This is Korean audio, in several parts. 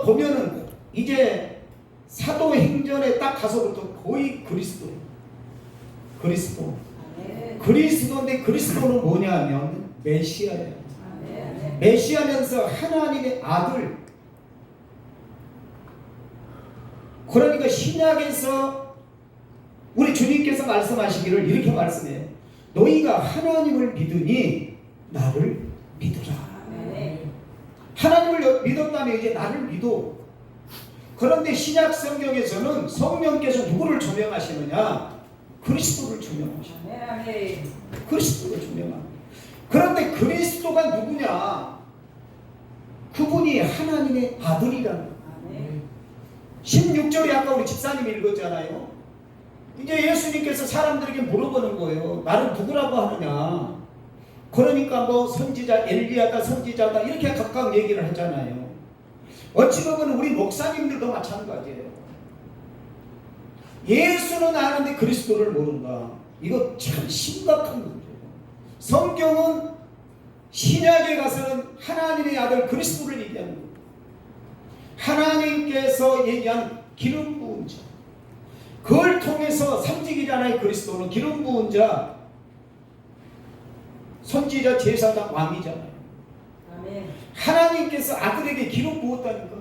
보면은 이제 사도행전에 딱 가서부터 거의 그리스도인데 그리스도는 뭐냐면 메시아예요. 메시아면서 하나님의 아들. 그러니까 신약에서 우리 주님께서 말씀하시기를 이렇게 말씀해요. 너희가 하나님을 믿으니 나를 믿으라. 하나님을 믿었다면 이제 나를 믿어. 그런데 신약 성경에서는 성령께서 누구를 조명하시느냐? 그리스도를 조명하십니다. 그리스도를 조명합니다. 그런데 그리스도가 누구냐? 그분이 하나님의 아들이라는 거예요. 16절에 아까 우리 집사님이 읽었잖아요. 이제 예수님께서 사람들에게 물어보는 거예요. 나를 누구라고 하느냐? 그러니까 뭐 선지자, 엘리야다, 선지자다 이렇게 각각 얘기를 하잖아요. 어찌 보면 우리 목사님들도 마찬가지예요. 예수는 아는데 그리스도를 모른다. 이거 참 심각한 문제예요. 성경은 신약에 가서는 하나님의 아들 그리스도를 얘기하는 거예요. 하나님께서 얘기한 기름 부은 자. 그걸 통해서 삼직이잖아요. 그리스도는 기름 부은 자, 선지자, 제사장, 왕이잖아요. 하나님께서 아들에게 기름 부었다니까.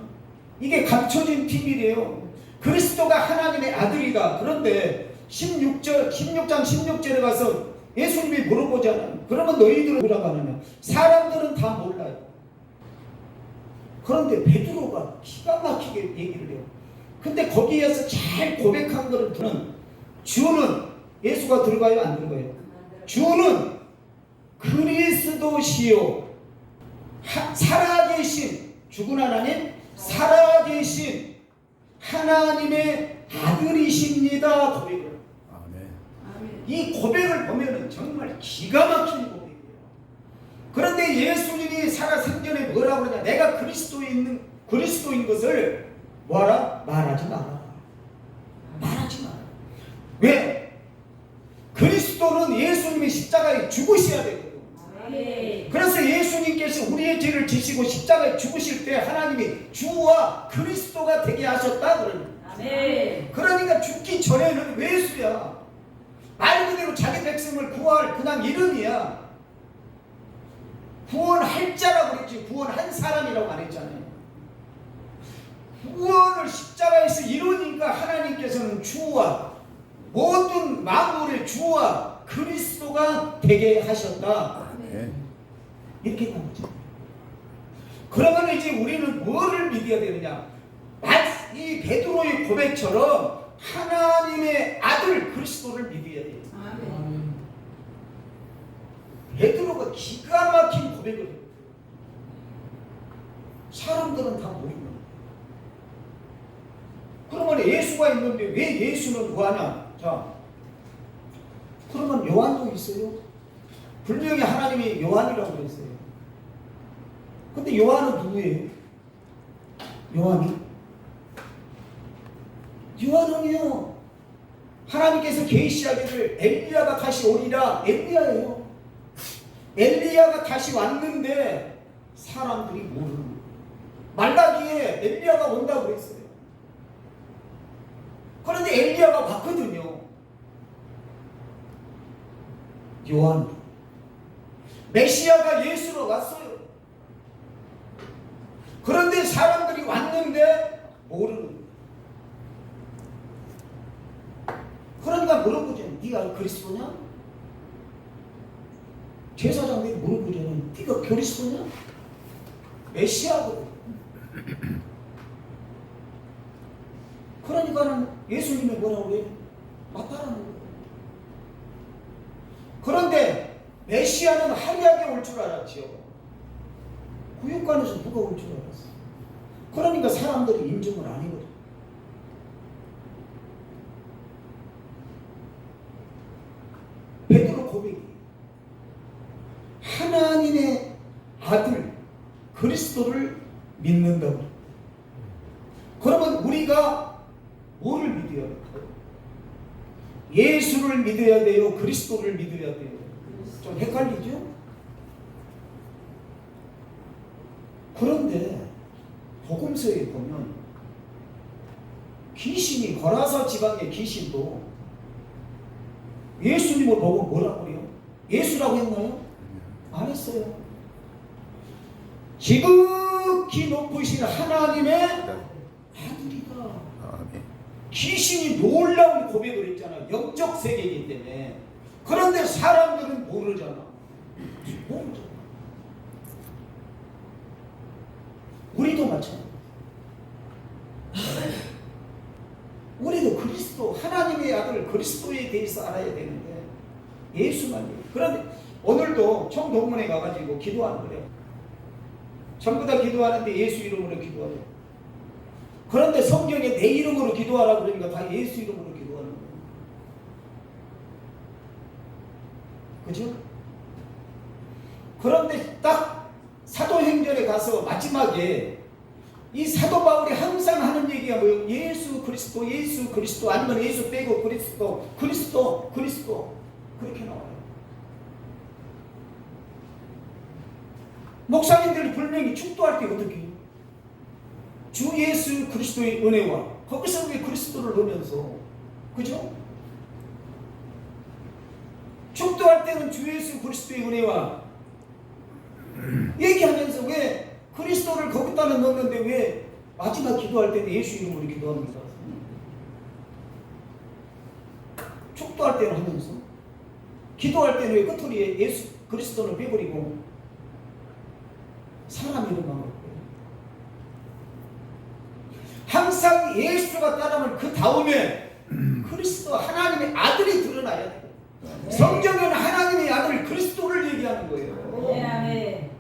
이게 감춰진 비밀이에요. 그리스도가 하나님의 아들이다. 그런데 16장 16절에 가서 예수님이 물어보잖아요. 그러면 너희들은 뭐라고 하느냐? 사람들은 다 몰라요. 그런데 베드로가 기가 막히게 얘기를 해요. 근데 거기에서 잘 고백한 거를 들은 주는 예수가 들어가요? 안 들어가요? 주는 그리스도시요 살아계신 죽은 하나님 살아계신 하나님의 아들이십니다. 고백을. 이 고백을 보면은 정말 기가 막힌 고백이에요. 그런데 예수님이 살아생전에 뭐라고 그러냐? 내가 그리스도인 것을 뭐하라? 말하지 마라. 말하지 마라. 왜? 그리스도는 예수님이 십자가에 죽으셔야 되거든. 그래서 예수님께서 우리의 죄를 지시고 십자가에 죽으실 때 하나님이 주와 그리스도가 되게 하셨다 그러는. 그러니까 죽기 전에는 외수야. 말 그대로 자기 백성을 구할 그냥 이름이야. 구원할 자라고 그랬지. 구원한 사람이라고 안 했잖아요. 구원을 십자가에서 이루니까 하나님께서는 주와 모든 만물의 주와 그리스도가 되게 하셨다. 이렇게 나오죠. 그러면 이제 우리는 뭐를 믿어야 되느냐? 이 베드로의 고백처럼 하나님의 아들 그리스도를 믿어야 돼요. 베드로가 기가 막힌 고백을 해요. 사람들은 다 모르는 거예요. 그러면 예수가 있는데 왜 예수는 뭐하냐? 자, 그러면 요한도 있어요. 분명히 하나님이 요한이라고 그랬어요. 근데 요한은 누구예요? 요한은요, 하나님께서 계시하기를 엘리야가 다시 오리라. 엘리야예요. 엘리야가 다시 왔는데 사람들이 모르는 거예요. 말라기에 엘리야가 온다고 그랬어요. 그런데 엘리야가 왔거든요. 요한 메시아가 예수로 왔어요. 그런데 사람들이 왔는데 모르는 거예요. 그러니까 물어보죠. 네가 그리스도냐? 제사장들이 물어보잖아요. 네가 그리스도냐? 메시아거든. 그러니까는 예수님이 뭐라고 그래요? 맞다라는 거예요. 그런데 메시아는 화려하게 올 줄 알았죠. 구육관에서 누가 올 줄 알았어? 그러니까 사람들이 인정을 안 해거든. 베드로 고백이 하나님의 아들 그리스도를 믿는다고. 그러면 우리가 뭐를 믿어야 할까요? 예수를 믿어야 돼요? 그리스도를 믿어야 돼요? 좀 헷갈리죠? 그런데 복음서에 보면 귀신이 거라사 지방의 귀신도 예수님을 보고 뭐라고 그래요? 예수라고 했나요? 안 했어요. 지극히 높으신 하나님의 아들이다. 귀신이 놀라운 고백을 했잖아요. 영적 세계이기 때문에. 그런데 사람들은 모르잖아. 모르잖아. 우리도 마찬가지야. 우리도 그리스도, 하나님의 아들 그리스도에 대해서 알아야 되는데 예수만 해요. 그런데 오늘도 청동문에 가가지고 기도하는 거래요. 전부 다 기도하는데 예수 이름으로 기도하래요. 그런데 성경에 내 이름으로 기도하라고 그러니까 다 예수 이름으로 기도하는 거예요. 그죠? 그런데 딱 사도행전에 가서 마지막에 이 사도 바울이 항상 하는 얘기가 뭐예요? 예수 그리스도, 예수 그리스도, 아니면 예수 빼고 그리스도, 그리스도, 그리스도, 그렇게 나와요. 목사님들이 분명히 축도할 때 어떻게 해요? 주 예수 그리스도의 은혜와 거기서 왜 그리스도를 넣으면서, 그죠? 축도할 때는 주 예수 그리스도의 은혜와 얘기하면서 왜 그리스도를 거기다가 넣었는데 왜 마지막 기도할 때는 예수 이름으로 기도합니까? 축도할 때는 하면서, 기도할 때는 왜 끝소리에 예수 그리스도를 빼버리고 사람 이름만 갖고 항상 예수가 따르면 그 다음에 그리스도 하나님의 아들이 드러나야 돼요. 네. 성경은 하나님의 아들 그리스도를 얘기하는 거예요. 네.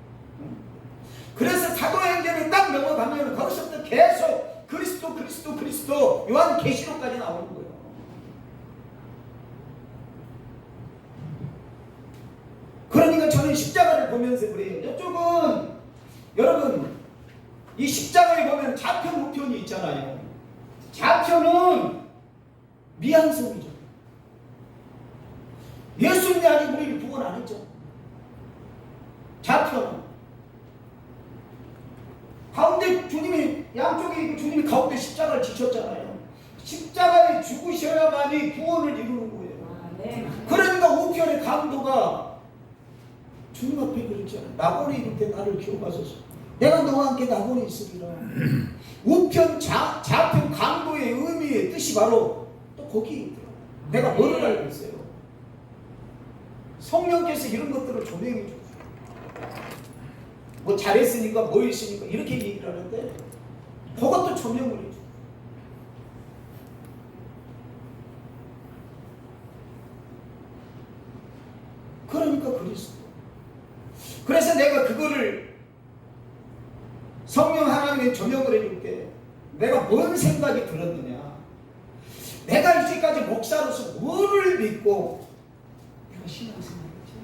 그래서 사도행전에 딱 넘어가면 거기서부터 계속 그리스도 그리스도 그리스도 요한계시록까지 나오는 거예요. 그러니까 저는 십자가를 보면서 그래요. 이쪽은 여러분 이 십자가에 보면 좌편 우편이 있잖아요. 좌편은 미완성이죠. 예수님이 아직 우리를 구원 안 했죠. 좌편은 가운데 주님이, 양쪽에 주님이 가운데 십자가를 지셨잖아요. 십자가에 죽으셔야만이 구원을 이루는 거예요. 네. 그러니까 우편의 강도가 주님 앞에 그랬잖아요. 낙원에 이를 때 나를 기억하소서. 내가 너와 함께 낙원에 있으리라. 우편 좌편 강도의 의미의 뜻이 바로 또 거기에 있더라고요. 내가 뭐를 알고 있어요? 성령께서 이런 것들을 조명해 줬어요. 뭐 잘했으니까 뭐 했으니까 이렇게 얘기를 하는데 그것도 조명을 해줘. 그러니까 그리스도. 그래서 내가 그거를 성령 하나님의 조명을 해줄 때 내가 뭔 생각이 들었느냐, 내가 이제까지 목사로서 뭐를 믿고 내가 신앙생활을 했지,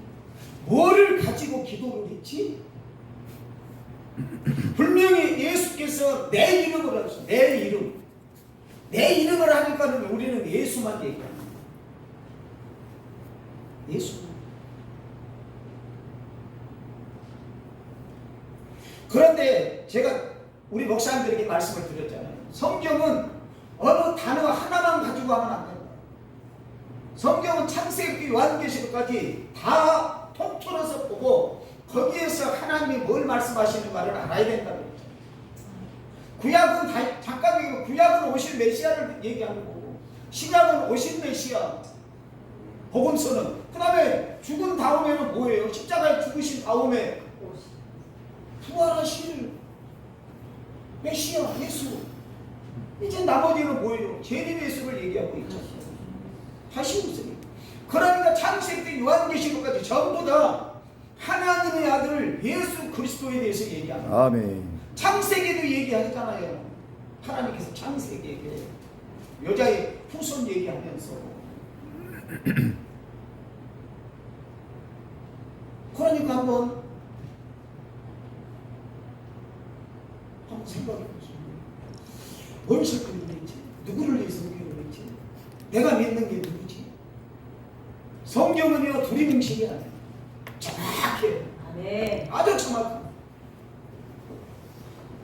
뭐를 가지고 기도를 했지. 분명히 예수께서 내 이름을 하셨어요. 내 이름. 내 이름을 하니까는 우리는 예수만 얘기합니다. 예수만. 그런데 제가 우리 목사님들에게 말씀을 드렸잖아요. 성경은 어느 단어 하나만 가지고 하면 안 된다. 성경은 창세기 요한계시록까지 다 통틀어서 보고 거기에서 하나님이 뭘 말씀하시는가를 알아야 된다고 했죠. 구약은 잠깐 구약은 오실 메시아를 얘기하는 거고, 신약은 오실 메시아, 복음서는. 그 다음에 죽은 다음에는 뭐예요? 십자가에 죽으신 다음에 부활하실 메시아 예수. 이제 나머지는 뭐예요? 재림 예수를 얘기하고 있죠. 다시 오세요. 그러니까 창세기 요한계시록까지 전부 다 하나님의 아들 예수 그리스도에 대해서 얘기합니다. 아멘. 창세기도 얘기하잖아요. 하나님께서 창세기에게 여자의 후손 얘기하면서 그러니까 한번 생각해 보세요. 뭘 설득을 했지? 누구를 위해서 설득을 했지? 내가 믿는 게 누구지? 성경은요 두리뭉실이 아니에요. 정확해요. 네. 아주 정확해요.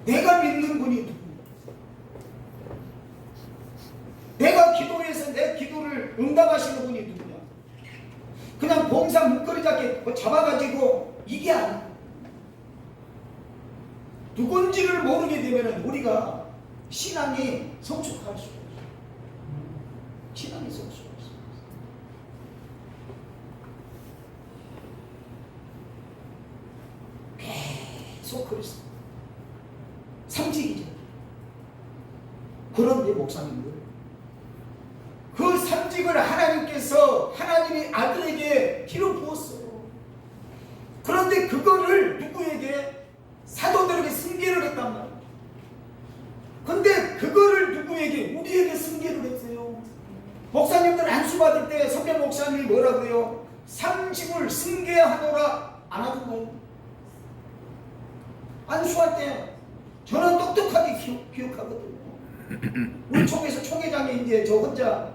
내가 믿는 분이 응답하시는 분이 누구냐? 그냥 봉사 묶거리 잡게 잡아가지고 이게 아니야. 누군지를 모르게 되면 우리가 신앙이 성숙할 수가 없어. 신앙이 성숙할 수가 없어. 계속 그리스도 삼직이죠. 그런데 목사님들 그 삼직을 하나님께서 하나님이 아들에게 기름 부었어요. 그런데 그거를 누구에게? 사도들에게 승계를 했단 말이에요. 근데 그거를 누구에게? 우리에게 승계를 했어요. 목사님들 안수 받을 때 선배 목사님이 뭐라고요? 삼직을 승계하노라 안 하던가요? 안수할 때 저는 똑똑하게 기억하거든요. 우리 총에서 총회장이 이제 저 혼자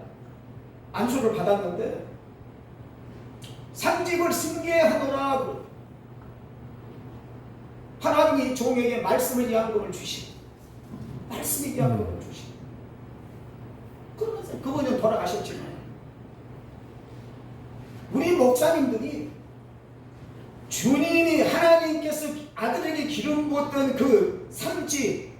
안수를 받았는데 삼직을 승계하노라 하나님이 종에게 말씀의 양금을 주시고 말씀의 양금을 주시고 그러면서 그분은 돌아가셨지만 우리 목사님들이 주님이 하나님께서 아들에게 기름 부었던 그 삼직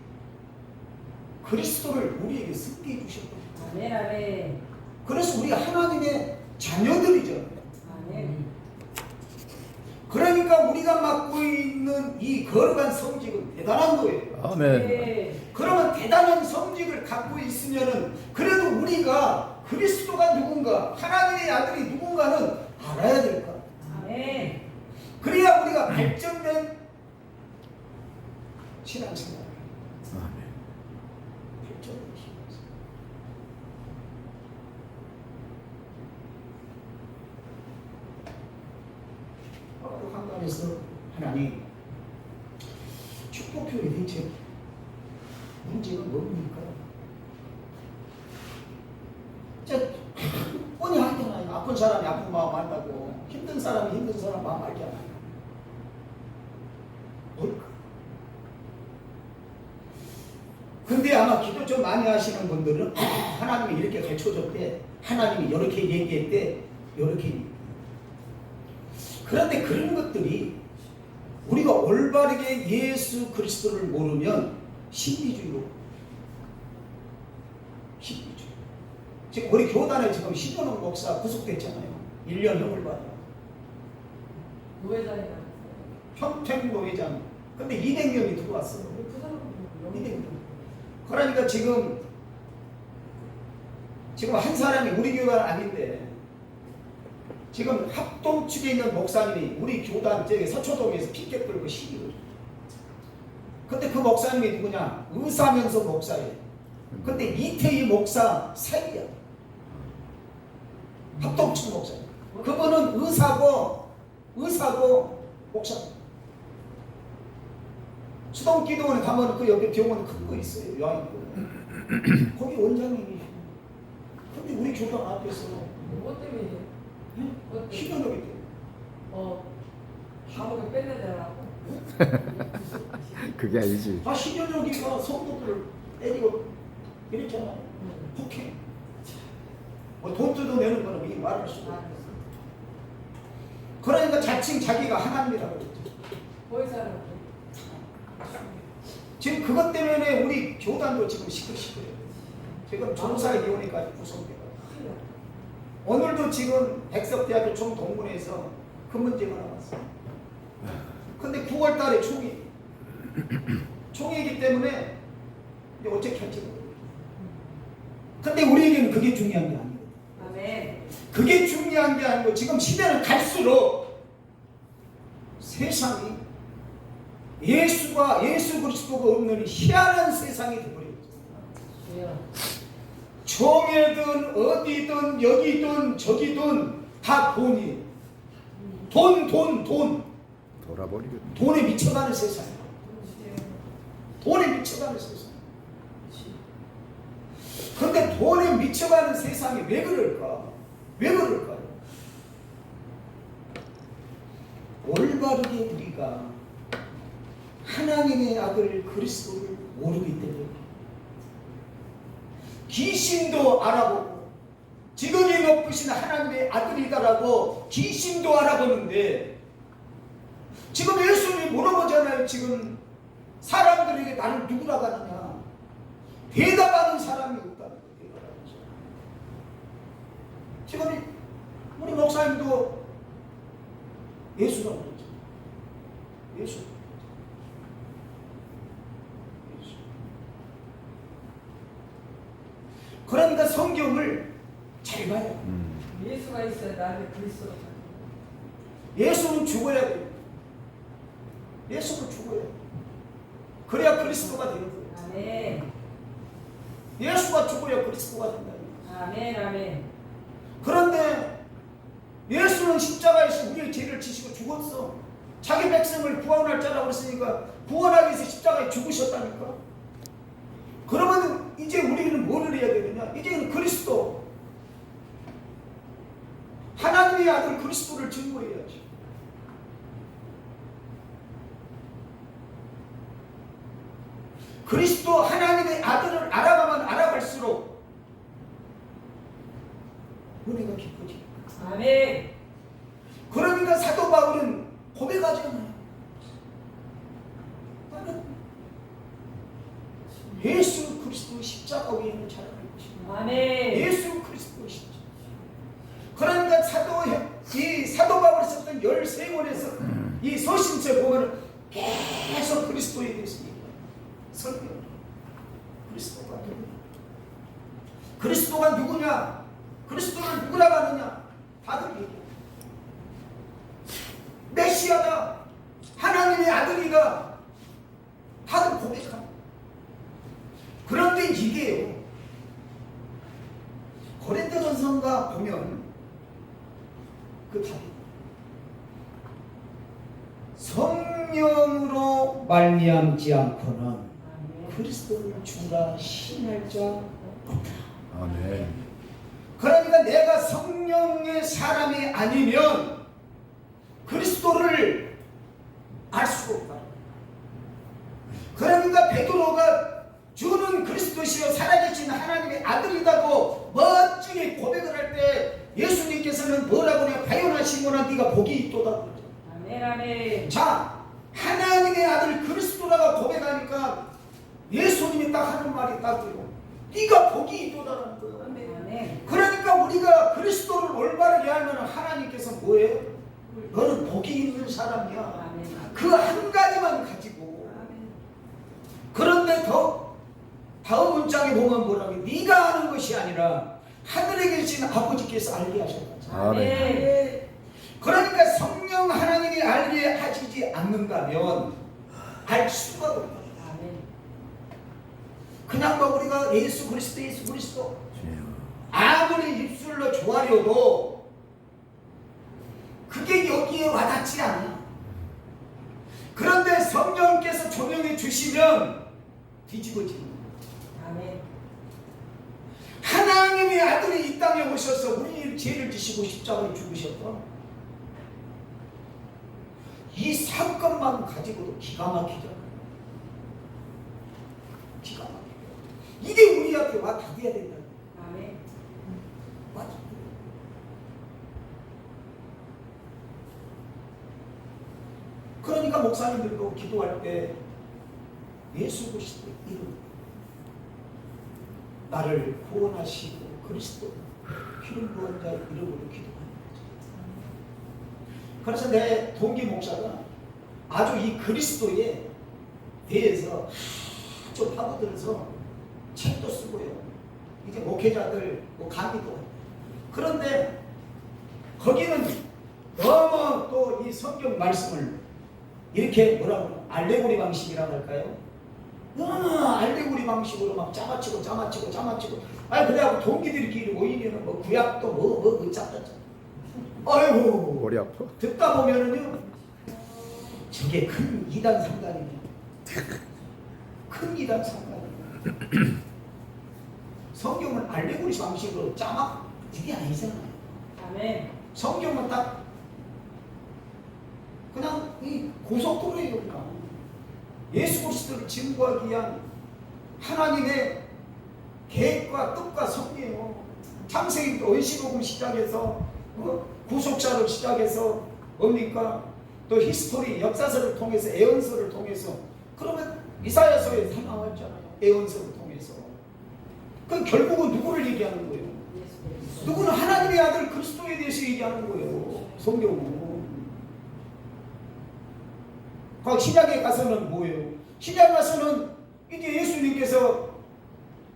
그리스도를 우리에게 승계해 주셨거든요. 아멘, 아멘. 그래서 우리가 하나님의 자녀들이죠. 아멘. 그러니까 우리가 맡고 있는 이 거룩한 성직은 대단한 거예요. 아멘. 네. 그러면 대단한 성직을 갖고 있으면은 그래도 우리가 그리스도가 누군가, 하나님의 아들이 누군가는 알아야 될 거야. 아멘. 그래야 우리가 발전된 신앙생활. 아멘. 발전된 신앙생활. 한간에서 하나님 축복교회 대체 문제는 뭡니까? 뻔히 하잖아요. 아픈 사람이 아픈 마음 안다고, 힘든 사람이 힘든 사람 마음 알잖아요. 뭘까? 근데 아마 기도 좀 많이 하시는 분들은 하나님이 이렇게 가르쳐줬대, 하나님이 이렇게 얘기했대, 이렇게 얘기했대. 그런데 그런 것들이 우리가 올바르게 예수 그리스도를 모르면 신비주의로 지금 우리 교단에 지금 신현웅 목사 구속됐잖아요. 1년형을 받아요. 노회장이라고. 평택 노회장. 근데 200명이 들어왔어요. 그 사람은 200명. 그러니까 지금 한 사람이 우리 교단 아닌데 지금 합동 측에 있는 목사님이 우리 교단 저기 서초동에서 피켓 들고 시위를. 근데 그 목사님이 누구냐? 의사면서 목사예요. 근데 이태희 목사 사이야. 합동 측 목사. 그분은 의사고 목사. 수동기도원에 가면 그 옆에 병원 큰 거 있어요. 요한교회. 거기 원장님이시고. 근데 우리 교단 앞에서 뭐 때문에? 희년하게 돼요. 감옥에 빼내더라고. 그게 아니지. 다 희년하기가 성도들을 때리고 이랬잖아요. 폭행. 돈 뜯어내는 거는 이 말할 수가 없어요. 그러니까 자칭 자기가 하나님이라고 그랬죠. 보이사람. 지금 그것 때문에 우리 교단도 지금 시끌시끌해요. 지금 종사위원회까지 구성돼요. 오늘도 지금 백석대학교 총동문회에서 그 문제가 나왔어요. 근데 9월 달에 총회이기 때문에 이제 어떻게 할지 모르겠어요. 근데 우리에게는 그게 중요한 게 아니거든요. 아멘. 그게 중요한 게 아니고 지금 시대는 갈수록 세상이 예수 그리스도가 없는 희한한 세상이 되어버렸어요. 총회든 어디든 여기든 저기든 다 돈이 돈 돌아버리겠네. 돈에 미쳐가는 세상이에요. 돈에 미쳐가는 세상. 그런데 돈에 미쳐가는 세상이 왜 그럴까? 왜 그럴까요? 올바르게 우리가 하나님의 아들 그리스도를 모르기 때문에 귀신도 알아보고 지극히 높으신 하나님의 아들이다라고 귀신도 알아보는데 지금 예수님이 물어보잖아요. 지금 사람들에게 나는 누구라고 하느냐. 대답하는 사람이 없다는 거예요. 지금 우리 목사님도 예수라고 그러죠. 예수. 그러니까 성경을 잘 봐요. 예수가 있어야 나한테 그리스도가 돼. 예수는 죽어야 돼요. 예수는 죽어야 돼요. 그래야 그리스도가 되는 거예요. 아멘. 예수가 죽어야 그리스도가 된다. 아멘. 아멘. 그런데 예수는 십자가에서 우리의 죄를 지시고 죽었어. 자기 백성을 구원할 자라고 그랬으니까 구원하기 위해서 십자가에 죽으셨다니까. 그러면 이제 우리는 뭐를 해야 되느냐? 이제는 그리스도, 하나님의 아들 그리스도를 증거해야지. 그리스도 하나님의 아들을 알아가면 알아갈수록 은혜가 깊어지. 아멘. 그러니까 사도 바울은 고백하잖아요. 나는 예수 그리스도 십자가 위에는 잘 알고 있습니다. 아멘. 예수 그리스도 십자가. 그러니까 사도 바울이 썼던 13권에서 이 서신서에 보면 계속 그리스도에 대해서 얘기해요. 설명. 그리스도가 누구냐? 그리스도가 누구냐? 그리스도를 누구라고 하느냐? 다들 얘기해요. 메시아다, 하나님의 아들이다, 다들 고백합니다. 그런데 이게요, 고린도전서가 보면 그 답이 성령으로 말미암지 않고는 그리스도를 주라 신할 자 없다. 아멘. 그러니까 내가 성령의 사람이 아니면 그리스도를 알 수가 없다. 그러니까 베드로가 주는 그리스도시요 살아계신 하나님의 아들이다고 멋지게 고백을 할 때 예수님께서는 뭐라고 해요? 바요나 시몬아 네가 복이 있도다. 아멘. 아멘. 자, 하나님의 아들 그리스도라고 고백하니까 예수님이 딱 하는 말이 딱요. 네가 복이 있도다라는 거예요. 아멘. 그러니까 우리가 그리스도를 올바르게 하면 하나님께서 뭐예요? 너는 복이 있는 사람이야. 아멘. 그 한 가지만 가지고. 아멘. 그런데 더 다음 문장에 보면 뭐라고 해요? 네가 아는 것이 아니라 하늘에 계신 아버지께서 알게 하셨다. 아멘. 그러니까 성령 하나님이 알게 하시지 않는다면 알 수가 없다. 아멘. 그냥 뭐 우리가 예수 그리스도 아무리 입술로 좋아려도 그게 여기에 와닿지 않아. 그런데 성령께서 조명해 주시면 뒤집어지는 거야. 아멘. 하나님의 아들이 이 땅에 오셔서 우리 죄를 지시고 십자가에 죽으셨던 이 사건만 가지고도 기가 막히잖아요. 기가 막혀. 이게 우리한테 와 닿아야 된다. 아멘. 맞아. 그러니까 목사님들도 기도할 때 예수 그리스도의 이름, 나를 구원하시고 그리스도 기름 부은 자의 이름으로 기도하는 거죠. 그래서 내 동기 목사가 아주 이 그리스도에 대해서 아주 파고들어서 책도 쓰고요. 이제 목회자들 뭐 강의도 해요. 그런데 거기는 너무 또 이 성경 말씀을 이렇게 뭐라고 알레고리 방식이라고 할까요? 알레고리 방식으로 막 짜맞히고 아니 그래갖고 동기들끼리 모이면은 뭐 구약도 뭐 짜짜짜 아이고 머리 아파. 듣다 보면은요 저게 큰 이단 상단이네. 큰 이단 상단이네. 성경은 알레고리 방식으로 짜막 이게 아니잖아요. 아멘. 성경은 딱 그냥 이 고속도로예요. 그냥 예수 그리스도를 증거하기 위한 하나님의 계획과 뜻과 섭리예요. 창세기부터 언시복음 시작해서 구속사를 시작해서 뭡니까? 또 히스토리 역사서를 통해서 애언서를 통해서 그러면 이사야서에 다 나왔잖아요. 애언서를 통해서. 그 결국은 누구를 얘기하는 거예요? 누구는 하나님의 아들 그리스도에 대해서 얘기하는 거예요. 성경은. 신약에 가서는 뭐예요? 신약 가서는 이제 예수님께서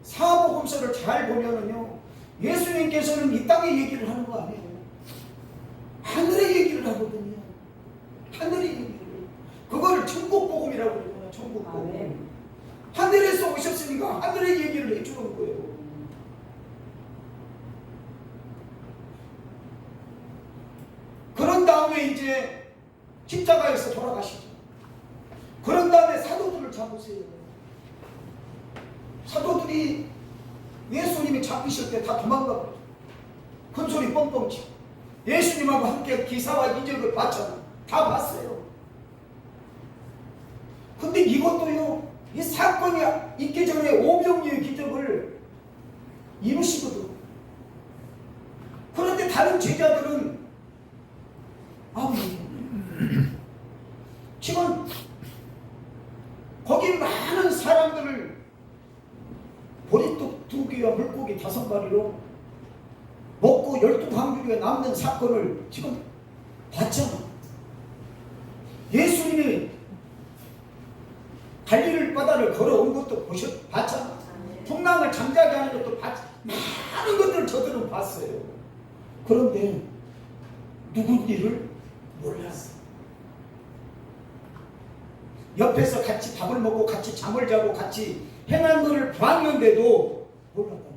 사복음서를 잘 보면은요, 예수님께서는 이 땅의 얘기를 하는 거 아니에요. 하늘의 얘기를 하거든요. 하늘의 얘기를. 그거를 천국복음이라고 그러잖아요. 천국복음. 하늘에서 오셨으니까 하늘의 얘기를 해주는 거예요. 그런 다음에 이제 십자가에서 돌아가시죠. 그런 다음에 사도들을 잡으세요. 사도들이 예수님이 잡히실 때 다 도망가버려요. 큰소리 뻥뻥 치고. 예수님하고 함께 기사와 이적을 봤잖아. 다 봤어요. 근데 이것도요, 이 사건이 있기 전에 오병이의 기적을 이루시거든. 그런데 다른 제자들은 지금 거기 많은 사람들을 보리떡 2개와 물고기 5마리로 먹고 12광주리가 남는 사건을 지금 봤잖아. 예수님이 갈릴리 바다를 걸어온 것도 봤잖아. 풍랑을 잠자게 하는 것도 많은 것들을 저들은 봤어요. 그런데 누군지를 몰랐어. 옆에서 같이 밥을 먹고 같이 잠을 자고 같이 행한 것을 봤는데도 몰랐다.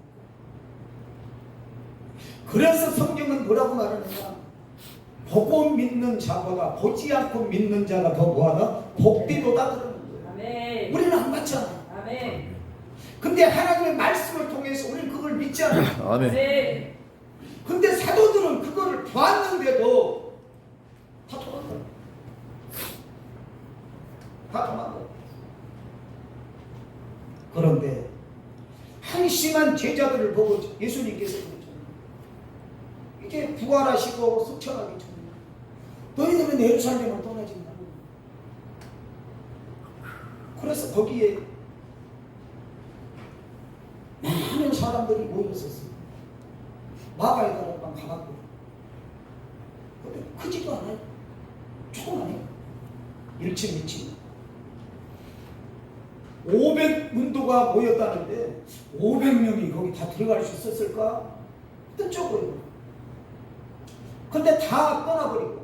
그래서 성경은 뭐라고 말하느냐? 보고 믿는 자보다 보지 않고 믿는 자가 더 뭐하다? 복되도다 그러는 거예요. 아멘. 우리는 안 맞잖아. 아멘. 근데 하나님의 말씀을 통해서 우리는 그걸 믿지 않아. 아멘. 근데 사도들은 그거를 봤는데도 다 도망가. 다 도망가. 그런데 한심한 제자들을 보고 예수님께서 그러잖아요. 이제 부활하시고 승천하기 전에 너희들은 예루살렘을 떠나지 말고. 그래서 거기에 많은 사람들이 모였었어요. 마가의 다락방 가봤고. 근데 크지도 않아요. 조그만해요. 1층, 2층. 500문도가 모였다는데 500명이 거기 다 들어갈 수 있었을까? 뜻적으로. 근데 다 떠나버리고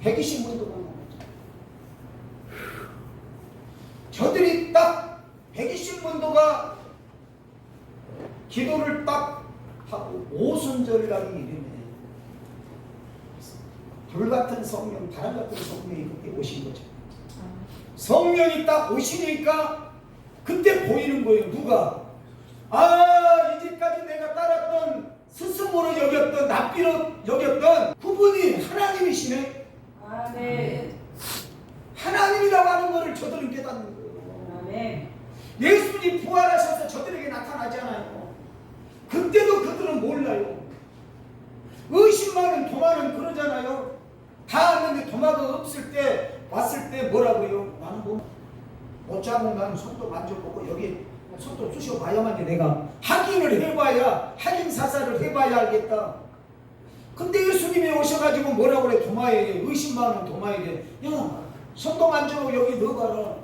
120문도가 남았죠. 저들이 딱 120문도가 기도를 딱 하고 오순절날이 이르네. 불같은 성령, 바람같은 성령이 그때 오신 거죠. 성령이 딱 오시니까 그때 보이는 거예요. 누가? 이제까지 내가 따랐던 스승으로 여겼던 납비로 여겼던 그분이 하나님이시네. 아멘. 하나님이라고 하는 것을 저들은 깨닫는 거예요. 아멘. 예수님 부활하셔서 저들에게 나타나잖아요. 그때도 그들은 몰라요. 의심만은 도마는 그러잖아요. 다 왔는데 도마가 없을 때 왔을 때 뭐라고요? 나는 못 잡으면 나는 손도 만져보고 여기 손도 쑤셔봐야만 내가 확인을 해봐야 확인 사살을 해봐야 알겠다. 근데 예수님이 오셔가지고 뭐라고 그래? 도마에게 의심 많은 도마에게 야 손도 만져보고 여기 넣어봐라.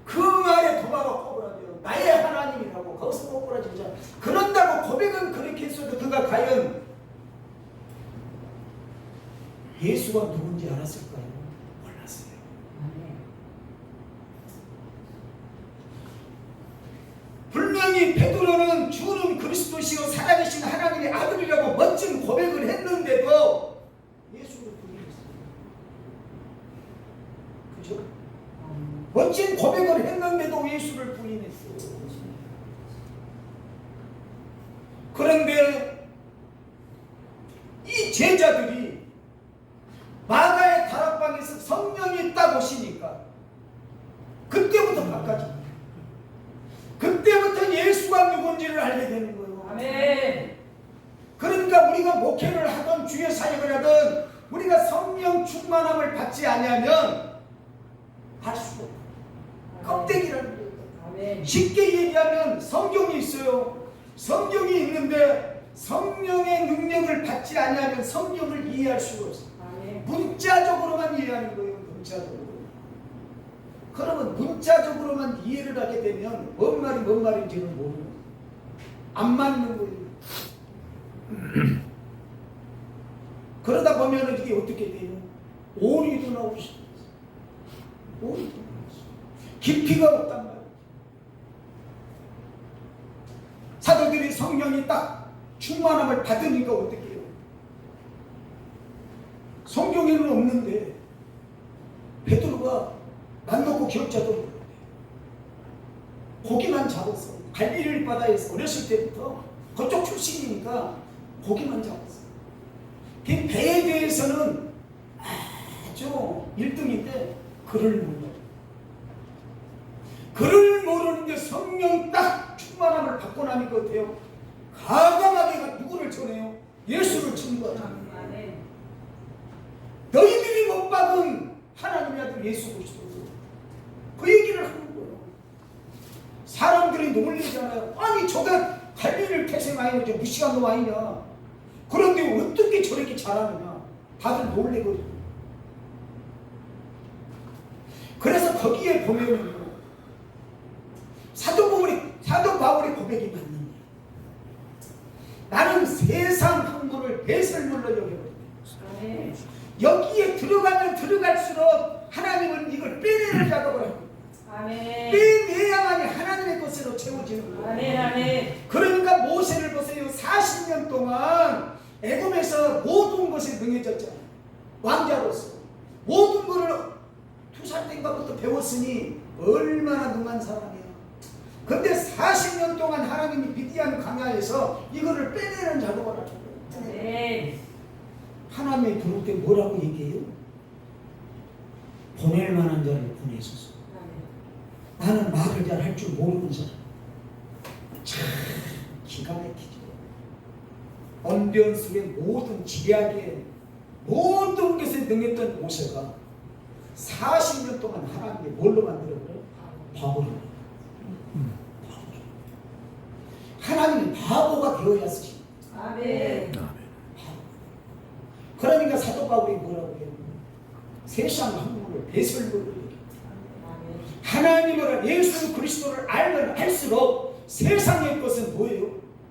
그 말에 도마가 꼬부라져요. 나의 하나님이라고 거기서 꼬부라지자. 그런다고 고백은 그렇게 했어도 그가 과연 예수가 누군지 알았을까요? 몰랐어요. 분명히 베드로는 주는 그리스도시요 살아계신 하나님의 아들이라고 멋진 고백을 했는데도 예수를 부인했어요. 그죠? 멋진 고백을 했는데도 예수를 부인했어요. 그런데 이 제자들이 마가의 다락방에서 성령이 딱 오시니까 그때부터 바꿔집니다. 그때부터 예수가 누군지를 알게 되는 거예요. 아멘. 그러니까 우리가 목회를 하든 주의 사역을 하든 우리가 성령 충만함을 받지 아니하면 할 수가 없다. 껍데기라는 거예요. 아멘. 쉽게 얘기하면 성경이 있어요. 성경이 있는데 성령의 능력을 받지 아니하면 성경을 이해할 수가 없어요. 아멘. 문자적으로만 이해하는 거예요. 문자적으로. 그러면 문자적으로만 이해를 하게 되면 뭔 말이 뭔 말인지는 모르는 거예요. 안 맞는 거예요. 그러다 보면 이게 어떻게 돼요? 오리도 나올 수 있어요. 오리도 나올 수 있어요. 깊이가 없단 말이에요. 사도들이 성령이 딱 충만함을 받으니까 어떻게 해요? 성경에는 없는데 베드로가 맘 놓고 기억자도 모르는데 고기만 잡았어. 갈릴리 바다에서 어렸을 때부터 그쪽 출신이니까 고기만 잡았어. 그 배에 대해서는 아주 1등인데 글을 몰라. 글을 모르는데 성령 딱 충만함을 받고 나니까 어때요? 가감하게 누구를 전해요? 예수를 증거하잖아요. 아멘. 너희들이 못 받은 하나님의 아들 예수 그리스도 그 얘기를 하는 거예요. 사람들이 놀리잖아요. 아니 저가 갈릴리를 태생 아니냐, 무시한 놈 아니냐. 그런데 어떻게 저렇게 잘하느냐. 다들 놀래거든요. 그래서 거기에 보면요, 사도 바울의 고백이 맞는 거예요. 나는 세상 학문을 배설물로 여겨버립니다. 아멘. 여기에 들어가면 들어갈수록 하나님은 이걸 빼내는 작업을 합니다. 아멘. 빼내야만이 하나님의 것으로 채워지는 거예요. 아멘. 아멘. 그러니까 모세를 보세요. 40년 동안 애굽에서 모든 것에 능해졌잖아요. 왕자로서 모든 것을 2살 때인가부터 배웠으니 얼마나 능한 사람이야. 근데 40년 동안 하나님이 미디안 강야에서 이거를 빼내는 작업을 하는 거예요. 아멘. 하나님이 부를 때 뭐라고 얘기해요? 보낼 만한 자를 보내소서. 나는 말을 잘 할 줄 모르는 사람. 참 기가 막히죠. 언변 속에 모든 지략에 모든 것에 능했던 모세가 40년 동안 하나님이 뭘로 만들어버려요? 바보로. 하나님이 바보가 되어야 쓰시. 아멘. 그러니까 사도 바울이 뭐라고 해요? 세상 학문을 배설물로 얘기해요. 하나님을 예수 그리스도를 알면 알수록 세상의 것은 뭐예요?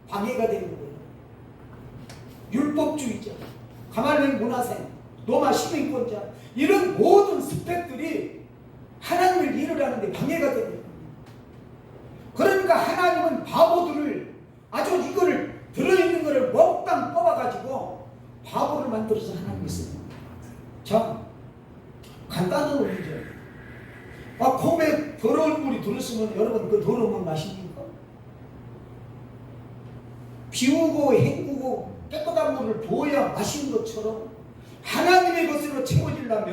방해가 되는 거예요. 율법주의자, 가말린 문화생, 로마 시민권자 이런 모든 스펙들이 하나님을 일을 하는데 방해가 됩니다. 그러니까 하나님은 바보들을 아주 이거를 들어있는 것을 몽땅 뽑아가지고 바보를 만들어서 하나님이 씁니다. 자, 간단한 문제. 콩에 더러운 물이 들었으면 여러분 그 더러운 물 마십니까? 비우고 헹구고 깨끗한 물을 부어야 마시는 것처럼 하나님의 것으로 채워지려면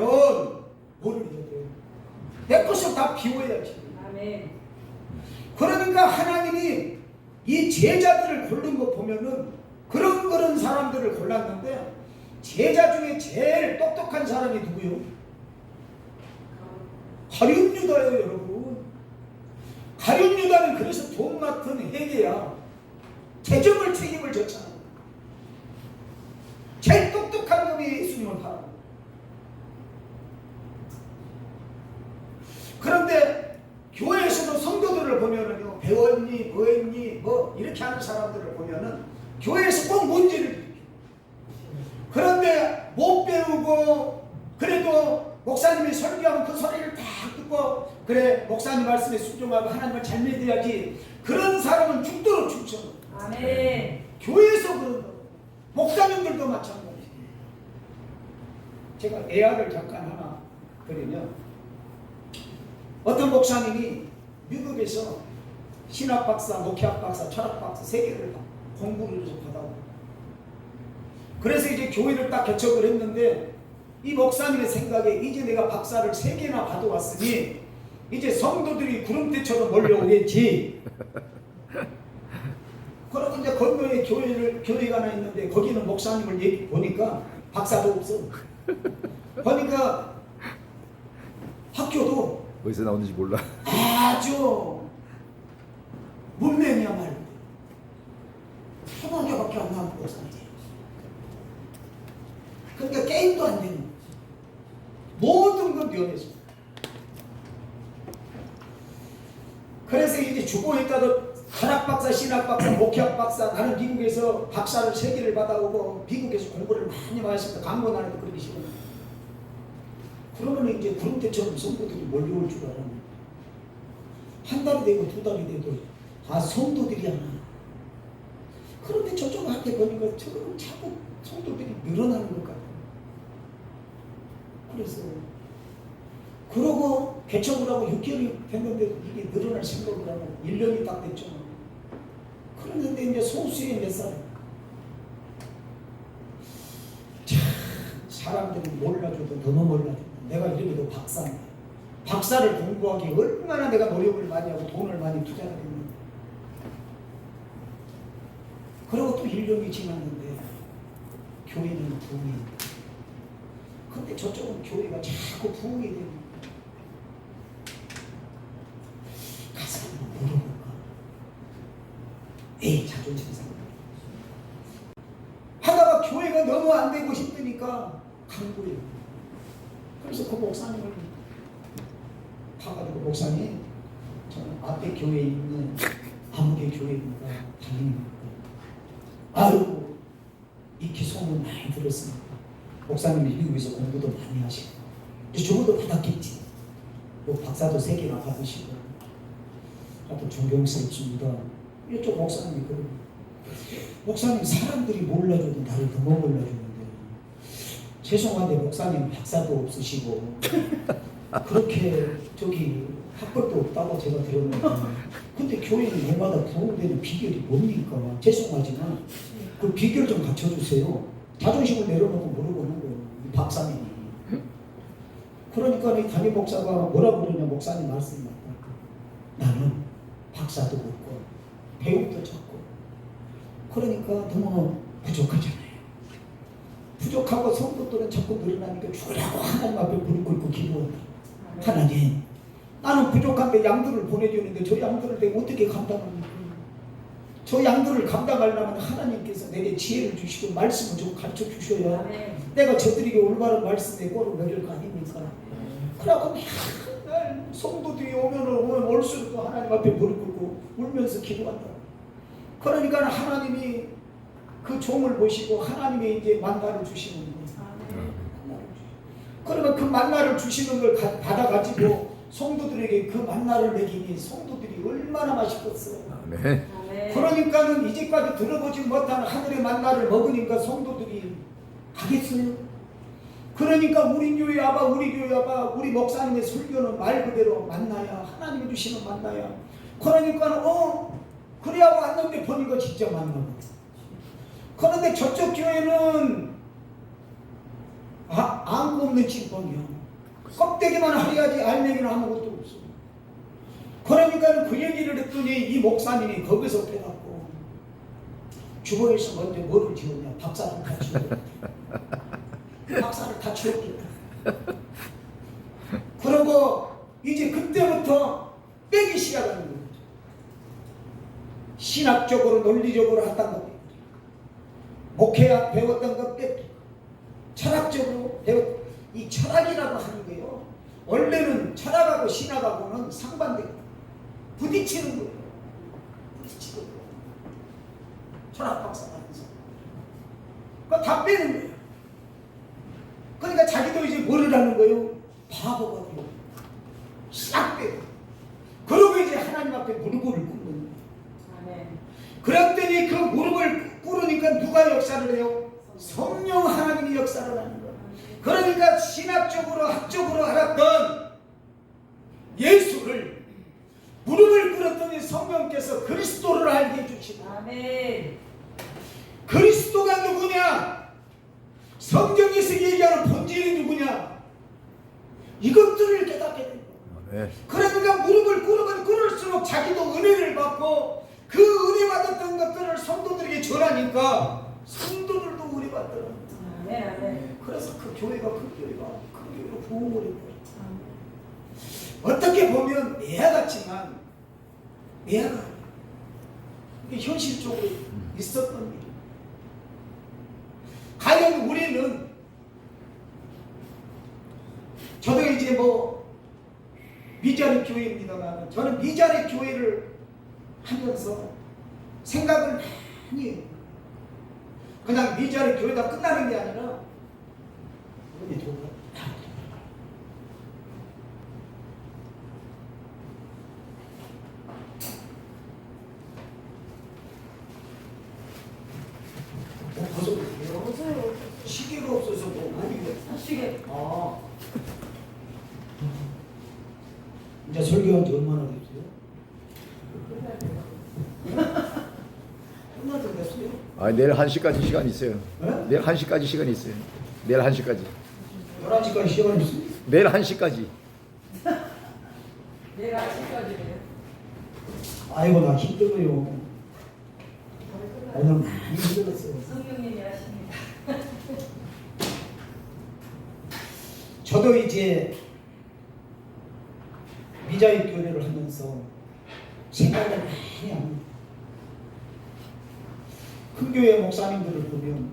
뭐를 해야 돼요? 내 것을 다 비워야지. 아멘. 그러니까 하나님이 이 제자들을 고른 거 보면은 그런 사람들을 골랐는데 제자 중에 제일 똑똑한 사람이 누구요? 가룟 유다예요, 여러분. 가룟 유다는 그래서 돈 같은 회계야. 재정을 책임을 졌잖아. 제일 똑똑한 놈이 예수님을 바라. 그런데 교회에서도 성도들을 보면은요, 배웠니, 뭐했니, 뭐 이렇게 하는 사람들을 보면은 교회에서 꼭 문제를 일으켜. 그런데 못 배우고 그래도 목사님이 설교하면 그 소리를 다 듣고 그래 목사님 말씀에 순종하고 하나님을 잘 믿어야지. 그런 사람은 죽도록 죽죠. 아멘. 교회에서 그런 거. 목사님들도 마찬가지예요. 제가 예화를 잠깐 하나 드리면 어떤 목사님이 미국에서 신학 박사, 목회학 박사, 철학 박사 3개를 다 공부를 해서 받아오고 그래서 이제 교회를 딱 개척을 했는데 이 목사님의 생각에 이제 내가 박사를 3개나 받아왔으니 이제 성도들이 구름대처럼 몰려오겠지. 그러고 이제 건너에 교회가 하나 있는데 거기는 목사님을 보니까 박사도 없어. 보니까 학교도 어디서 나오는지 몰라. 아주 문맹이야 말로. 초등학교밖에 안 나온 목사님. 그러니까 게임도 안 되는 거지. 모든 건 변해서. 그래서 이제 죽어 있다도 한학박사, 신학박사, 목회학박사, 나는 미국에서 박사를 3개를 받아오고 미국에서 공부를 많이 했습니다. 강건 안 해도 그러기 싫어요. 그러면 이제 구름대처럼 성도들이 몰려올 줄 알았는데 한 달이 되고 2달이 돼도 성도들이 하나. 그런데 저쪽 앞에 보니까 저거는 자꾸 성도들이 늘어나는 것 같아요. 그래서 그러고 개척을 하고 6개월이 됐는데 이게 늘어날 생각을 하고 1년이 딱 됐죠. 그런데 이제 소수의 몇 살. 참 사람들이 몰라줘도 너무 몰라줘. 내가 이름에도 박사인데 박사를 공부하기 얼마나 내가 노력을 많이 하고 돈을 많이 투자를 했는데 그리고 또 1년이 지났는데 교회는 부흥이 근데 저쪽은 교회가 자꾸 부흥이 되는 가서 한번 물어볼까? 에이 자존심 상해 하다가 교회가 너무 안 되고 싶으니까 간 거예요. 그래서 그 목사님을 봐가지고 목사님 저는 앞에 교회에 있는 아무개 교회입니다. 다닙니다. 아유 이렇게 소문 많이 들었습니다. 목사님이 미국에서 공부도 많이 하시고 저보다 받았겠지. 뭐 박사도 3개나 받으시고 나도 존경스럽습니다. 이쪽 목사님이 그러고 목사님 사람들이 몰라줘도 나를 더 몰라주는데 죄송한데 목사님 박사도 없으시고 그렇게 저기 학벌도 없다고 제가 들었는데 근데 교회는 해마다 부흥되는 비결이 뭡니까? 죄송하지만 그 비결 좀 갖춰주세요. 자존심을 내려놓고 물어보는 거예요. 이 박사님이. 그러니까 이 담임 목사가 뭐라고 그러냐 목사님 말씀이 맞다. 나는 박사도 없고 배움도 적고 그러니까 너무 부족하잖아요. 부족하고 성도들은 자꾸 늘어나니까 죽으라고 하나님 앞에 무릎 꿇고 기도한다. 하나님 나는 부족한데 양들을 보내주는데 저 양들을 내가 어떻게 감당합니까? 저 양들을 감당하려면 하나님께서 내게 지혜를 주시고 말씀을 좀 가르쳐 주셔야 내가 저들에게 올바른 말씀에 꼴을 먹일 거 아닙니까? 그래갖고 맨날 성도들이 오면 올수록 또 하나님 앞에 무릎 꿇고 울면서 기도한다. 그러니까 하나님이 그 종을 보시고 하나님이 이제 만나를 주시는 거예요. 그러면 그 만나를 주시는 걸 받아가지고 성도들에게 그 만나를 먹이니 성도들이 얼마나 맛있겠어요. 네. 그러니까는 이제까지 들어보지 못한 하늘의 만나를 먹으니까 성도들이 가겠어요. 그러니까 우리 교회 와봐, 우리 교회 와봐, 우리 목사님의 설교는 말 그대로 만나야 하나님이 주시는 만나야. 그러니까 그래야 왔는데 보니까 진짜 만나고. 그런데 저쪽 교회는 아무것도 없는 찐빵이야. 껍데기만 하려야지 알맹이는 아무것도 없어. 그러니까 그 얘기를 했더니 이 목사님이 거기서 빼갖고 주거에서 먼저 뭐를 지었냐? 박사를 다 지었다. 박사를 다 지었겠다. 그러고 이제 그때부터 빼기 시작하는 거예요. 신학적으로 논리적으로 했던 것, 목회학 배웠던 것 빼고 철학적으로 이 철학이라고 하는 거예요. 원래는 철학하고 신학하고는 상반돼요. 부딪히는 거예요. 부딪히는 거예요. 철학 박사가 해서. 그거 다 빼는 거예요. 그러니까 자기도 이제 뭐를 하는 거예요? 바보가 돼요. 싹 빼고. 그러고 이제 하나님 앞에 무릎을 꿇는 거예요. 그랬더니 그 무릎을 꿇으니까 누가 역사를 해요? 성령 하나님이 역사를 하는 거예요. 그러니까 신학적으로 학적으로 알았던 예수를 무릎을 꿇었더니 성령께서 그리스도를 알게 해주시고 그리스도가 누구냐? 성경에서 얘기하는 본질이 누구냐? 이것들을 깨닫게 된 거예요. 그러니까 무릎을 꿇으면 꿇을수록 자기도 은혜를 받고 그 은혜 받았던 것들을 성도들에게 전하니까 성도들도 은혜 받더라. 아멘. 아멘. 그래서 그 교회가 큰 교회로 부흥을 했더라. 어떻게 보면 내야 같지만 내야가 아니야. 이게 현실적으로 있었던 일. 과연 우리는 저도 이제 뭐 미자리 교회입니다만 저는 미자리 교회를 하면서 생각을 많이 해요. 그냥 미자리 교회가 끝나는 게 아니라 우리 교회가 없어요. 시계가 없어서 뭐 아니면 시계. 이제 설교한 지 얼마나 됐어요? 얼마나 됐어요? 아, 내일 1시까지 시간 있어요. 네? 내일 1시까지 시간 있어요. 내일 1시까지. 11시까지 시간 있어요? 내일 1시까지. 내일 아침까지래요. 아이고 나 힘들어요. 오늘 많이 힘들었어요. 성령님이 하십니다. 저도 이제 미자의 교회를 하면서 생각을 많이 합니다. 큰 교회 목사님들을 보면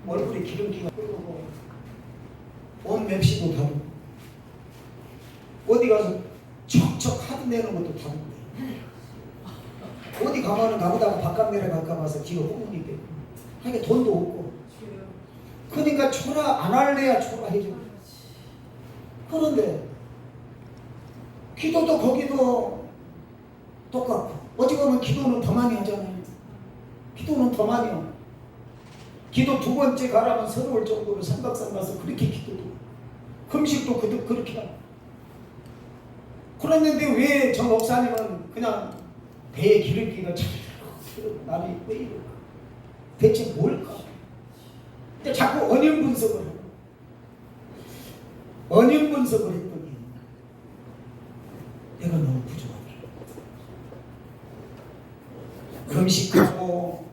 얼굴에 기름기가 흐르고 옷 맵시도 다르고 어디 가서 척척 하드 내는 것도 다른데 어디 가면은 나보다 바깥 내려갈까 봐서 기가 호문이 되고 하게 돈도 없고 그러니까 초라 안 할래야 초라해져. 그런데 기도도 거기도 똑같고 어찌 보면 기도는 더 많이 하잖아요. 기도는 더 많이 하고 기도 2번째 가라면 서러울 정도로 삼각산 가서 그렇게 기도도 금식도 그렇게 하고 그랬는데 왜 저 목사님은 그냥 배에 기름기가 잘 나를 왜 이럴까? 대체 뭘까? 근데 자꾸 언연 분석을 하고 언연 분석을 했더니 내가 너무 부족하다. 금식하고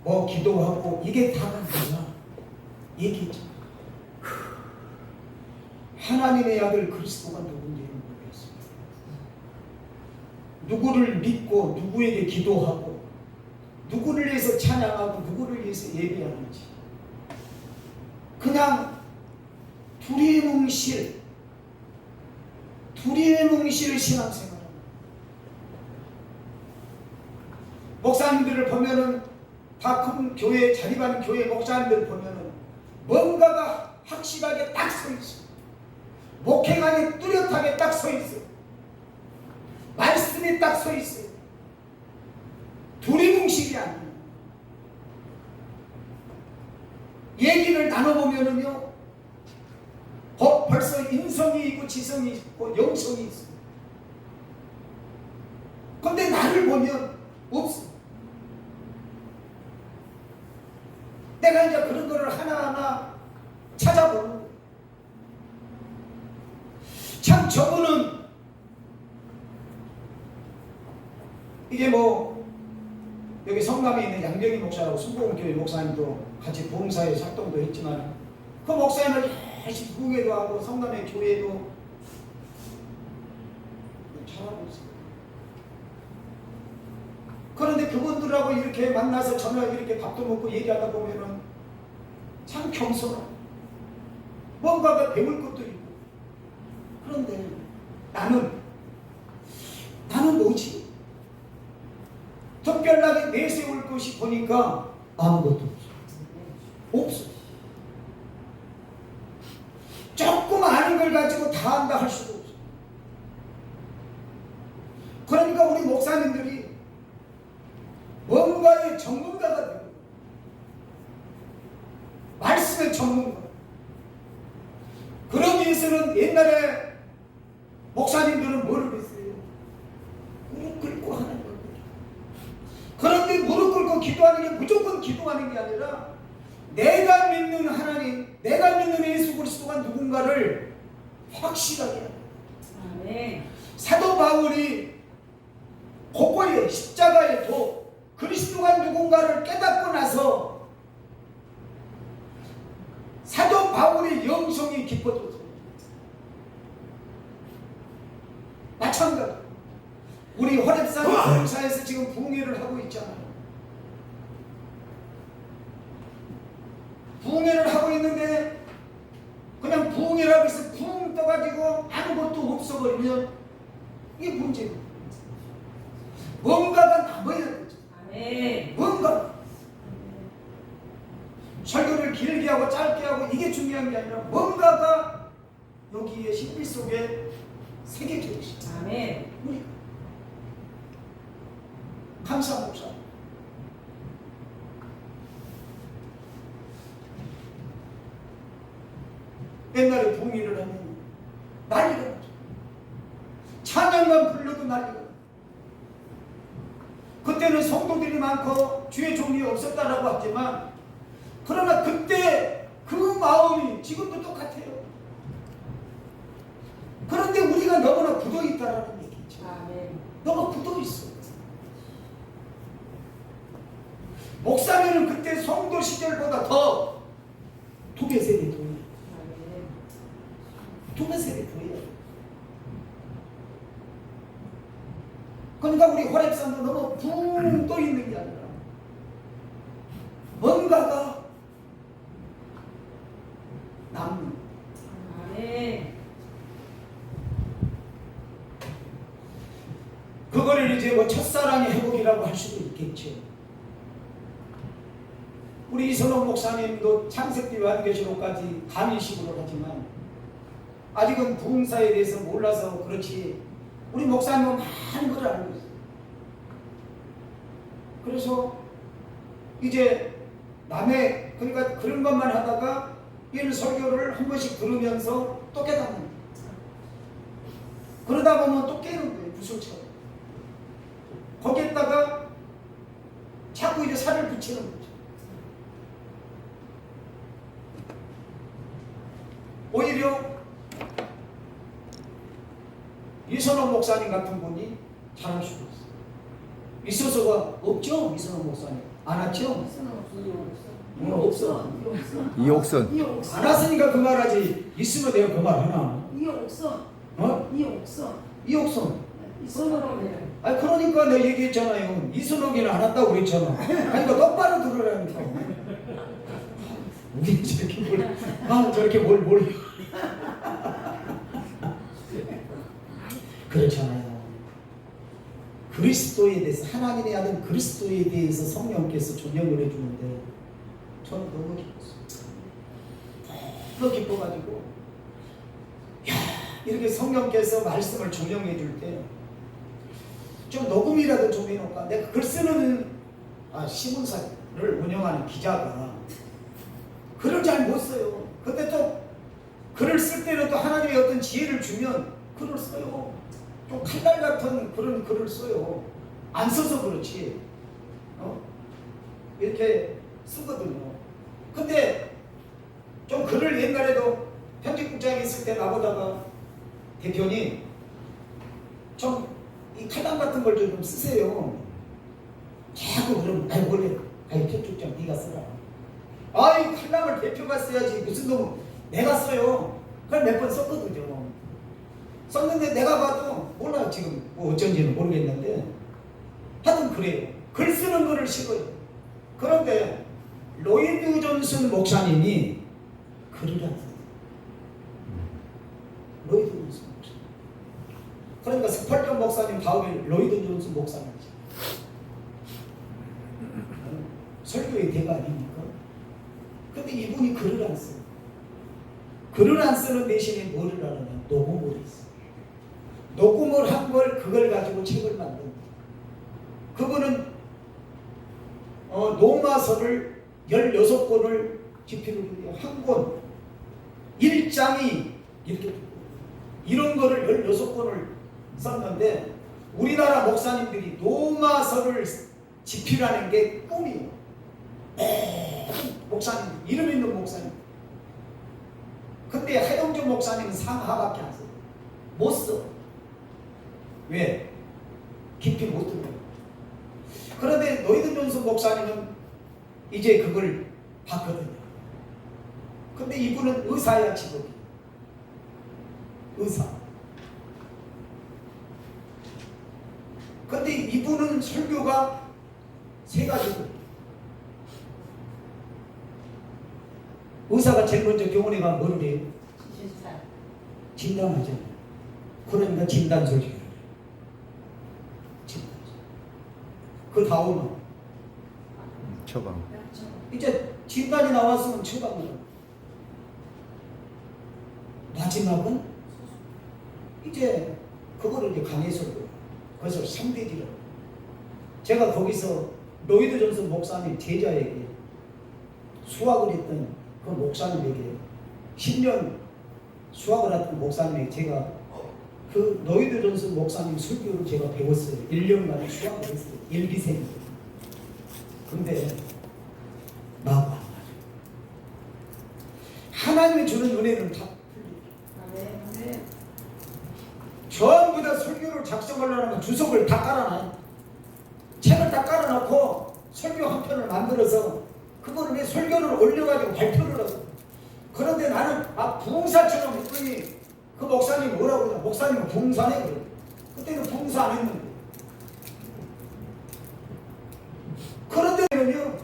뭐 기도하고 이게 다가 아니라 얘기죠. 하나님의 아들 그리스도가 누군지를 모르겠습니다. 누구를 믿고 누구에게 기도하고 누구를 위해서 찬양하고 누구를 위해서 예배하는지 그냥 두리뭉실 신앙생활. 목사님들을 보면은 다 큰 교회 자립하는 교회 목사님들을 보면은 뭔가가 확실하게 딱 서 있어. 목행안에 뚜렷하게 딱 서 있어. 말씀이 딱 서 있어. 두리뭉실이 아니에요. 얘기를 나눠보면은요, 벌써 인성이 있고 지성이 있고 영성이 있어. 근데 나를 보면 없어. 내가 이제 그런 거를 하나하나 찾아보는 거예요. 참 저분은 이게 뭐 여기 성남에 있는 양정희 목사라고 순복음교회 목사님도 같이 부흥사에 작동도 했지만 그 목사님은 열심히 부흥회도 하고 성남의 교회도 잘하고 있어요. 그런데 그분들하고 이렇게 만나서 저녁 이렇게 밥도 먹고 얘기하다 보면은 참 겸손하고 뭔가가 배울 것도 있고. 그런데 나는 뭐지? 특별하게 내세울 것이 보니까 아무것도 없어. 조금 아는 걸 가지고 다 한다 할 수도 없어. 그러니까 우리 목사님들이 뭔가의 전문가가 되고 말씀의 전문가. 그러기 위해서는 옛날에 목사님들은 뭐를 했어요? 무릎 꿇고 하는 겁니다. 그런데 무릎 꿇고 기도하는 게 무조건 기도하는 게 아니라 내가 믿는 하나님, 내가 믿는 예수 그리스도가 누군가를 확실하게 합니다. 아멘. 사도 바울이 곳곳에 십자가에도 그리스도가 누군가를 깨닫고 나서 사도 바울의 영성이 깊어졌어요. 마찬가지. 우리 화랩산 봉사에서 지금 부흥회를 하고 있잖아요. 부흥회를 하고 있는데 그냥 부흥회라고 해서 붕 떠가지고 아무것도 없어버리면 이게 문제예요. 뭔가가 남아야 되죠. 아멘. 뭔가 설교를 길게 하고 짧게 하고 이게 중요한 게 아니라 뭔가가 여기에 신비 속에 새겨져 있어요. 아멘. 우리가 감사 목사 옛날에 봉의를 하면 난리가 나죠. 찬양만 불러도 난리가 나죠. 그때는 성도들이 많고 주의 종이 없었다라고 하지만 그러나 그때 그 마음이 지금도 똑같아요. 그런데 우리가 너무나 굳어있다라는 얘기죠. 아멘. 너무 굳어있어. 목사님은 그때 성도 시절보다 더 두배 세배 더 아멘. 두배 세배 더해요. 그러니까 우리 화랩산도 너무 붕 떠 있는 게 아니라 뭔가가 남는. 아멘. 그거를 이제 뭐 첫사랑의 회복이라고 할 수도 있겠죠. 우리 이선옥 목사님도 창세기 요한계시록까지 감의식으로 하지만 아직은 부흥사에 대해서 몰라서 그렇지 우리 목사님은 많은 걸 알고 있어요. 그래서 이제 남의 그러니까 그런 것만 하다가 이 설교를 한 번씩 들으면서 또 깨닫는 거예요. 그러다 보면 또 깨는 거예요. 구슬처럼. 거기에다가 자꾸 이제 살을 붙이는 거죠. 오히려 이선호 목사님 같은 분이 잘할 수도 있어요. 있어서가 없죠? 이선호 목사님 안 왔죠? 없어. 이옥선. 안 왔으니까 그 말하지. 있으면 내가 그 말 하나. 이옥선. 어? 이옥선. 이옥선. 이선호는 아니 그러니까 내가 얘기했잖아요. 이선옥이는 안 왔다고 그랬잖아. 그러니까 똑바로 들으라니까. 우리 저렇게 저렇게 뭘 그렇잖아요. 그리스도에 대해서 하나님의 아들 그리스도에 대해서 성령께서 조명을 해주는데 저는 너무 기뻤어요. 너무 기뻐가지고 야 이렇게 성령께서 말씀을 조명해 줄 때 좀 녹음이라도 좀 해놓을까. 내가 글 쓰는 신문사를 운영하는 기자가 글을 잘 못 써요. 근데 또 글을 쓸 때는 또 하나님의 어떤 지혜를 주면 글을 써요. 좀 칼날 같은 그런 글을 써요. 안 써서 그렇지. 이렇게 쓰거든요. 근데 좀 글을 옛날에도 편집국장에 있을 때 나보다가 대표님 좀 이 칼날 같은 걸 좀 쓰세요. 자꾸 그러면 원래 편집국장 네가 써라. 이 칼날을 대표가 써야지 무슨 놈 내가 써요. 그걸 몇 번 썼거든요. 썼는데 내가 봐도 몰라 지금 뭐 어쩐지는 모르겠는데 하여튼 그래요. 글 쓰는 거를 싫어요. 그런데 로이드 존슨 목사님이 글을 안 써요. 로이드 존슨 목사님. 그러니까 스펄전 목사님 다음에 로이드 존슨 목사님이지. 설교의 대가 아닙니까? 근데 이분이 글을 안 써요. 글을 안 쓰는 대신에 뭐를 하느냐? 녹음을 했어요. 녹음을 한 걸 그걸 가지고 책을 만듭니다. 그분은 노마서를 16권을 집필을 해요. 한 권, 1장이 이렇게 이런 거를 16권을 썼는데 우리나라 목사님들이 노마서를 집필하는 게 꿈이에요. 목사님, 이름 있는 목사님. 근데 하영준 목사님은 상하밖에 안 써요. 못 써. 왜? 깊이 못 들어요. 그런데 노이드 존슨 목사님은 이제 그걸 봤거든요. 근데 이분은 의사야 직업이. 의사. 근데 이분은 설교가 세 가지고, 의사가 제일 먼저 병원에 가면 뭘 해요? 진단하잖아요. 그러니까 진단 설교를 해요. 진단. 그 다음은 처방. 이제 진단이 나왔으면 처방을 하고, 마지막은 이제 그거를 이제 강해서 그래서 3대지라고. 제가 거기서 노이드 존슨 목사님 제자에게 수학을 했던 그 목사님에게 10년 수학을 했던 목사님에게 제가 그 노이드 존슨 목사님 설교를 제가 배웠어요. 1년간 수학을 했어요. 일기생. 근데 나하고 안 맞아요. 하나님이 주는 은혜는 다 아멘. 전부 다 설교를 작성하려면 주석을 다 깔아놔요. 책을 다 깔아놓고 설교 한 편을 만들어서 그거를 왜 설교를 올려가지고 발표를 하고. 그런데 나는 부흥사처럼 했더니 그 목사님이 뭐라고 그러냐. 목사님은 부흥사네 그래. 그때는 부흥사 안 했는데. 그런데는요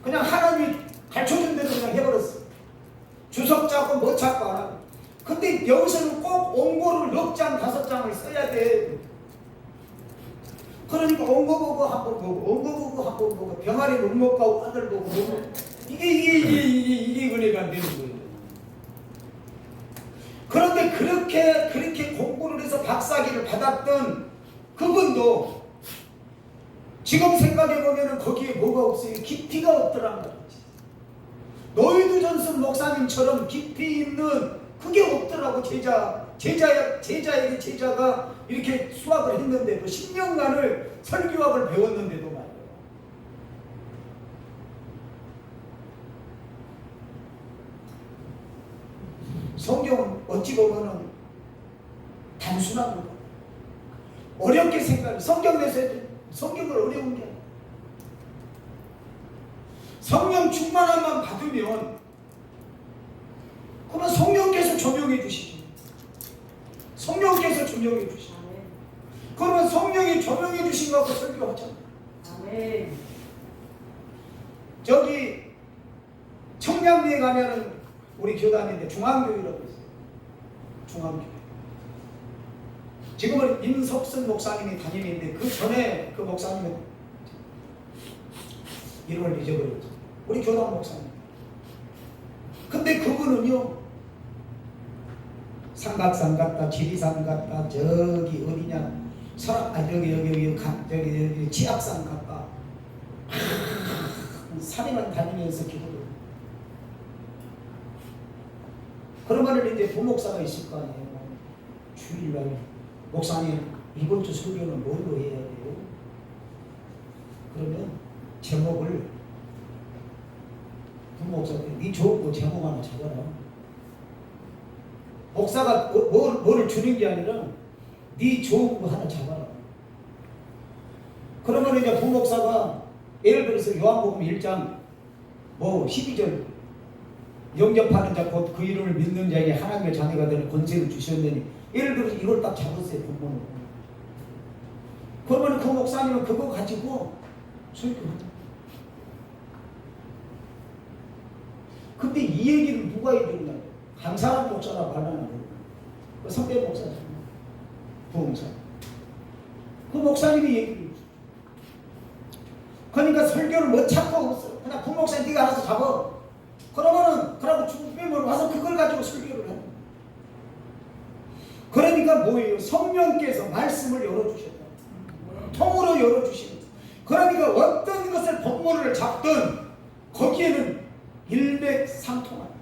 그냥 하나님이 가르쳐준 대로 그냥 해버렸어. 주석 잡고 뭐 잡고 안 하고. 근데 여기서는 꼭 원고를 6장 5장을 써야 돼. 그러니까 원고 보고 한 번 보고 원고 보고 한 번 보고 병아리 눈목 가고 아들 보고 이게 은혜가 안 되는 거예요. 그런데 그렇게 공부를 해서 박사기를 받았던 그분도 지금 생각해 보면은 거기에 뭐가 없어요. 깊이가 없더란 말이지. 노이드 존슨 목사님처럼 깊이 있는 그게 없더라고. 제자에게 제자가 이렇게 수학을 했는데도 10년간을 설교학을 배웠는데도 말이에요. 성경은 어찌 보면은 단순한 거다. 어렵게 생각해. 성경 내서 성경을 어려운 게 아니야. 성령 충만함만 받으면 그러면 성령께서 조명해 주시죠. 성령께서 조명해 주시죠. 그러면 성령이 조명해 주신 거 갖고 설교하잖아. 아멘. 저기 청량리에 가면은 우리 교단인데 중앙교회라고 있어요. 중앙교회. 지금은 임석순 목사님이 담임인데 그 전에 그 목사님은 이름을 잊어버렸죠. 우리 교단 목사님. 근데 그분은요 삼각산 같다, 지리산 같다, 저기 어디냐, 여기 지압산 같다. 산에만 다니면서 기도를. 그러면은 이제 부목사가 있을 거 아니에요. 주일날 목사님 이번 주 설교는 뭘로 해야 돼요? 그러면 제목을 부목사가 네 좋은 거 제목 하나 적어라. 목사가 뭐를 주는 게 아니라 네 좋은 거 하나 잡아라. 그러면 이제 부목사가 예를 들어서 요한복음 1장 12절 영접하는 자 곧 그 이름을 믿는 자에게 하나님의 자녀가 되는 권세를 주셨느니, 예를 들어서 이걸 딱 잡았어요. 본문으로. 그러면 그 목사님은 그거 가지고 설교합니다. 근데 이 얘기를 누가 해주냐? 강사한 목사라 말하는 거예요. 그 선배 목사잖아요. 부흥사. 그 목사님이 얘기를 해요. 그러니까 설교를 뭐 찾고 없어. 그냥 그 목사님 네가 알아서 잡아. 그러면은 그러고 죽으면 와서 그걸 가지고 설교를 해요. 그러니까 뭐예요? 성령께서 말씀을 열어주셨다. 통으로 열어주시는. 그러니까 어떤 것을 본문을 잡든 거기에는 일맥상통한다.